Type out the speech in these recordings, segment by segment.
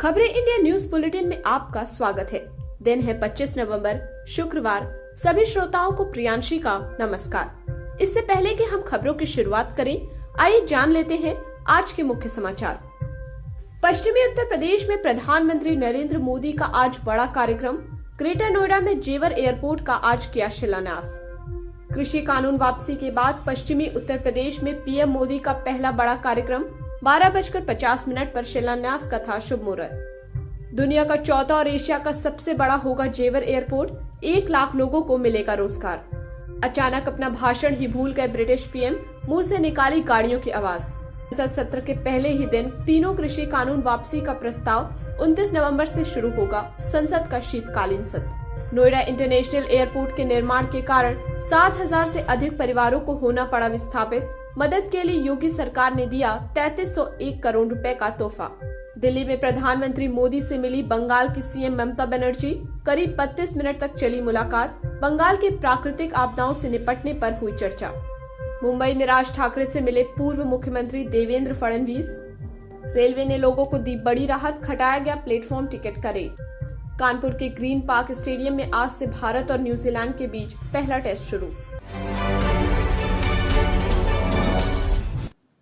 खबरें India news bulletin में आपका स्वागत है। दिन है 25 नवंबर शुक्रवार। सभी श्रोताओं को प्रियांशी का नमस्कार। इससे पहले कि हम खबरों की शुरुआत करें, आइए जान लेते हैं आज के मुख्य समाचार। पश्चिमी उत्तर प्रदेश में प्रधानमंत्री नरेंद्र मोदी का आज बड़ा कार्यक्रम। ग्रेटर नोएडा में जेवर एयरपोर्ट का आज किया शिलान्यास। कृषि कानून वापसी के बाद पश्चिमी उत्तर प्रदेश में पीएम मोदी का पहला बड़ा कार्यक्रम 12:50 पर शिलान्यास का था शुभ मुहूर्त। दुनिया का चौथा और एशिया का सबसे बड़ा होगा जेवर एयरपोर्ट। 1 लाख लोगों को मिलेगा रोजगार। अचानक अपना भाषण ही भूल गए ब्रिटिश पीएम, मुंह से निकाली गाड़ियों की आवाज। संसद सत्र के पहले ही दिन तीनों कृषि कानून वापसी का प्रस्ताव 29 नवंबर से शुरू होगा संसद का शीतकालीन सत्र। नोएडा इंटरनेशनल एयरपोर्ट के निर्माण के कारण 7,000 से अधिक परिवारों को होना पड़ा विस्थापित। मदद के लिए योगी सरकार ने दिया 3301 करोड़ रुपए का तोहफा। दिल्ली में प्रधानमंत्री मोदी से मिली बंगाल की सीएम ममता बनर्जी। करीब 32 मिनट तक चली मुलाकात। बंगाल की प्राकृतिक आपदाओं से निपटने पर हुई चर्चा। मुंबई में राज ठाकरे से मिले पूर्व मुख्यमंत्री देवेंद्र फडणवीस। रेलवे ने लोगों को दी बड़ी राहत, घटाया गया प्लेटफॉर्म टिकट का रेट। कानपुर के ग्रीन पार्क स्टेडियम में आज से भारत और न्यूजीलैंड के बीच पहला टेस्ट शुरू।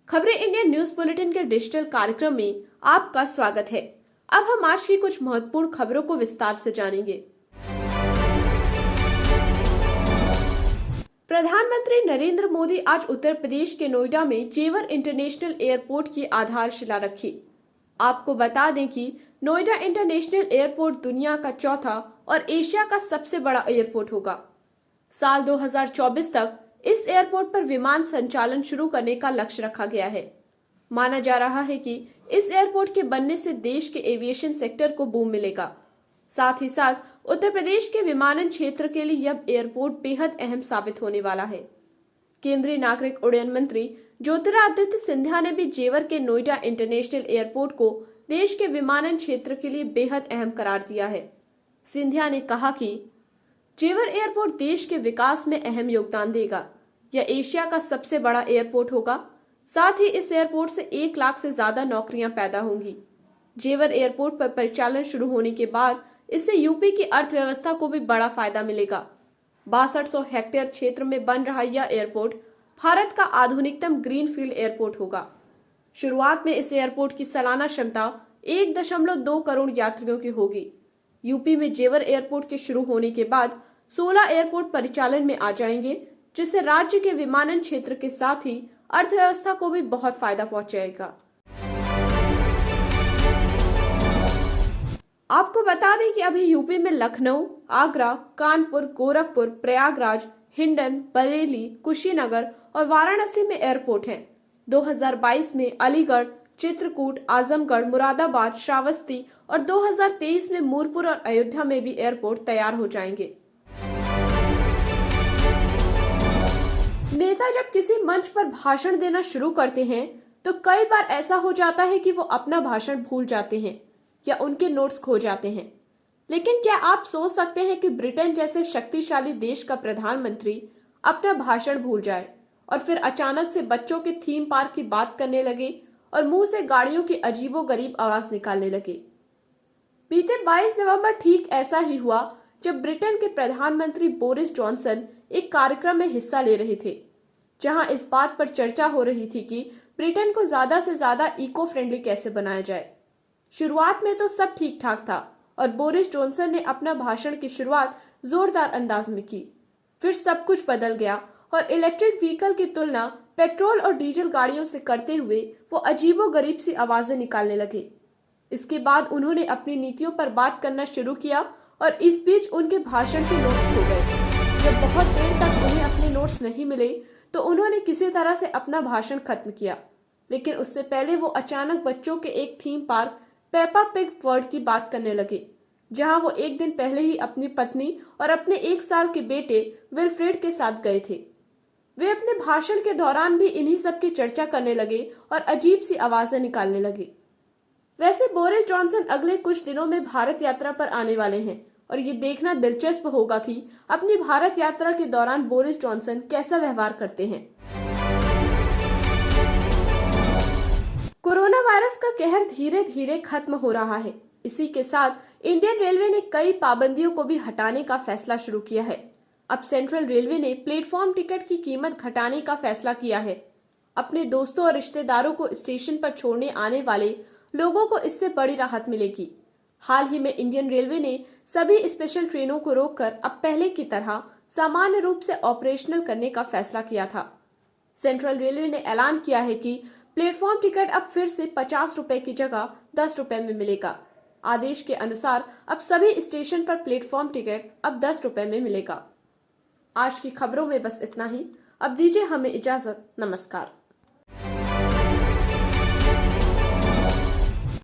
खबरें इंडिया न्यूज बुलेटिन के डिजिटल कार्यक्रम में आपका स्वागत है। अब हम आज की कुछ महत्वपूर्ण खबरों को विस्तार से जानेंगे। प्रधानमंत्री नरेंद्र मोदी आज उत्तर प्रदेश के नोएडा में जेवर इंटरनेशनल एयरपोर्ट की आधारशिला रखी। आपको बता दें कि नोएडा इंटरनेशनल एयरपोर्ट दुनिया का चौथा और एशिया का सबसे बड़ा एयरपोर्ट होगा। साल 2024 तक इस एयरपोर्ट पर विमान संचालन शुरू करने का लक्ष्य रखा गया है। माना जा रहा है कि इस एयरपोर्ट के बनने से देश के एविएशन सेक्टर को बूम मिलेगा। साथ ही साथ उत्तर प्रदेश के विमानन क्षेत्र के लिए यह एयरपोर्ट बेहद अहम साबित होने वाला है। केंद्रीय नागरिक उड्डयन मंत्री ज्योतिरादित्य सिंधिया ने भी जेवर के नोएडा इंटरनेशनल एयरपोर्ट को देश के विमानन क्षेत्र के लिए बेहद अहम करार दिया है। सिंधिया ने कहा कि जेवर एयरपोर्ट देश के विकास में अहम योगदान देगा। यह एशिया का सबसे बड़ा एयरपोर्ट होगा। साथ ही इस एयरपोर्ट से 1 लाख से ज्यादा नौकरियां पैदा होंगी। जेवर एयरपोर्ट पर परिचालन शुरू होने के बाद इससे यूपी की अर्थव्यवस्था को भी बड़ा फायदा मिलेगा। 6200 हेक्टेयर क्षेत्र में बन रहा यह एयरपोर्ट भारत का आधुनिकतम ग्रीनफील्ड एयरपोर्ट होगा। शुरुआत में इस एयरपोर्ट की सालाना क्षमता 1.2 करोड़ यात्रियों की होगी। यूपी में जेवर एयरपोर्ट के शुरू होने के बाद 16 एयरपोर्ट परिचालन में आ जाएंगे, जिससे राज्य के विमानन क्षेत्र के साथ ही अर्थव्यवस्था को भी बहुत फायदा पहुंचेगा। आपको बता दें कि अभी यूपी में लखनऊ, आगरा, कानपुर, गोरखपुर, प्रयागराज, हिंडन, बरेली, कुशीनगर और वाराणसी में एयरपोर्ट हैं। 2022 में अलीगढ़, चित्रकूट, आजमगढ़, मुरादाबाद, श्रावस्ती और 2023 में मूरपुर और अयोध्या में भी एयरपोर्ट तैयार हो जाएंगे। नेता जब किसी मंच पर भाषण देना शुरू करते हैं तो कई बार ऐसा हो जाता है कि वो अपना भाषण भूल जाते हैं या उनके नोट्स खो जाते हैं। लेकिन क्या आप सोच सकते हैं कि ब्रिटेन जैसे शक्तिशाली देश का प्रधानमंत्री अपना भाषण भूल जाए और फिर अचानक से बच्चों के थीम पार्क की बात करने लगे और मुंह से गाड़ियों की अजीबोगरीब आवाज निकालने लगे। बीते 22 नवंबर ठीक ऐसा ही हुआ जब ब्रिटेन के प्रधानमंत्री बोरिस जॉनसन एक कार्यक्रम में हिस्सा ले रहे थे, जहां इस बात पर चर्चा हो रही थी कि ब्रिटेन को ज्यादा से ज्यादा इको फ्रेंडली कैसे बनाया जाए। शुरुआत में तो सब ठीक ठाक था और बोरिस जॉनसन ने अपना भाषण की शुरुआत जोरदार अंदाज में की। फिर सब कुछ बदल गया और इलेक्ट्रिक व्हीकल की तुलना पेट्रोल और डीजल गाड़ियों से करते हुए वो अजीबोगरीब सी आवाजें निकालने लगे। इसके बाद उन्होंने अपनी नीतियों पर बात करना शुरू किया और इस बीच उनके भाषण के नोट्स खो गए। जब बहुत देर तक उन्हें अपने नोट्स नहीं मिले तो उन्होंने किसी तरह से अपना भाषण खत्म किया। लेकिन उससे पहले वो अचानक बच्चों के एक theme park Peppa pig world की बात करने लगे, जहां वो एक दिन पहले ही अपनी पत्नी और अपने 1 साल के बेटे विल्फ्रेड के साथ गए थे। वे अपने भाषण के दौरान भी इन्हीं सब की चर्चा करने लगे और अजीब सी आवाजें निकालने लगे। वैसे बोरिस जॉनसन अगले कुछ दिनों में भारत यात्रा पर आने वाले हैं और ये देखना दिलचस्प होगा कि अपनी भारत यात्रा के दौरान बोरिस जॉनसन कैसा व्यवहार करते हैं। कोरोना वायरस का कहर धीरे धीरे खत्म हो रहा है, इसी के साथ इंडियन रेलवे ने कई पाबंदियों को भी हटाने का फैसला शुरू किया है। अब सेंट्रल रेलवे ने प्लेटफॉर्म टिकट की कीमत घटाने का फैसला किया है। अपने दोस्तों और रिश्तेदारों को स्टेशन पर छोड़ने आने वाले लोगों को इससे बड़ी राहत मिलेगी। हाल ही में इंडियन रेलवे ने सभी स्पेशल ट्रेनों को रोककर अब पहले की तरह सामान्य रूप से ऑपरेशनल करने का फैसला किया था। सेंट्रल रेलवे ने ऐलान किया है कि प्लेटफॉर्म टिकट अब फिर से 50 रुपए की जगह 10 रुपए में मिलेगा। आदेश के अनुसार अब सभी स्टेशन पर प्लेटफॉर्म टिकट अब 10 रुपए में मिलेगा। आज की खबरों में बस इतना ही। अब दीजिए हमें इजाजत। नमस्कार।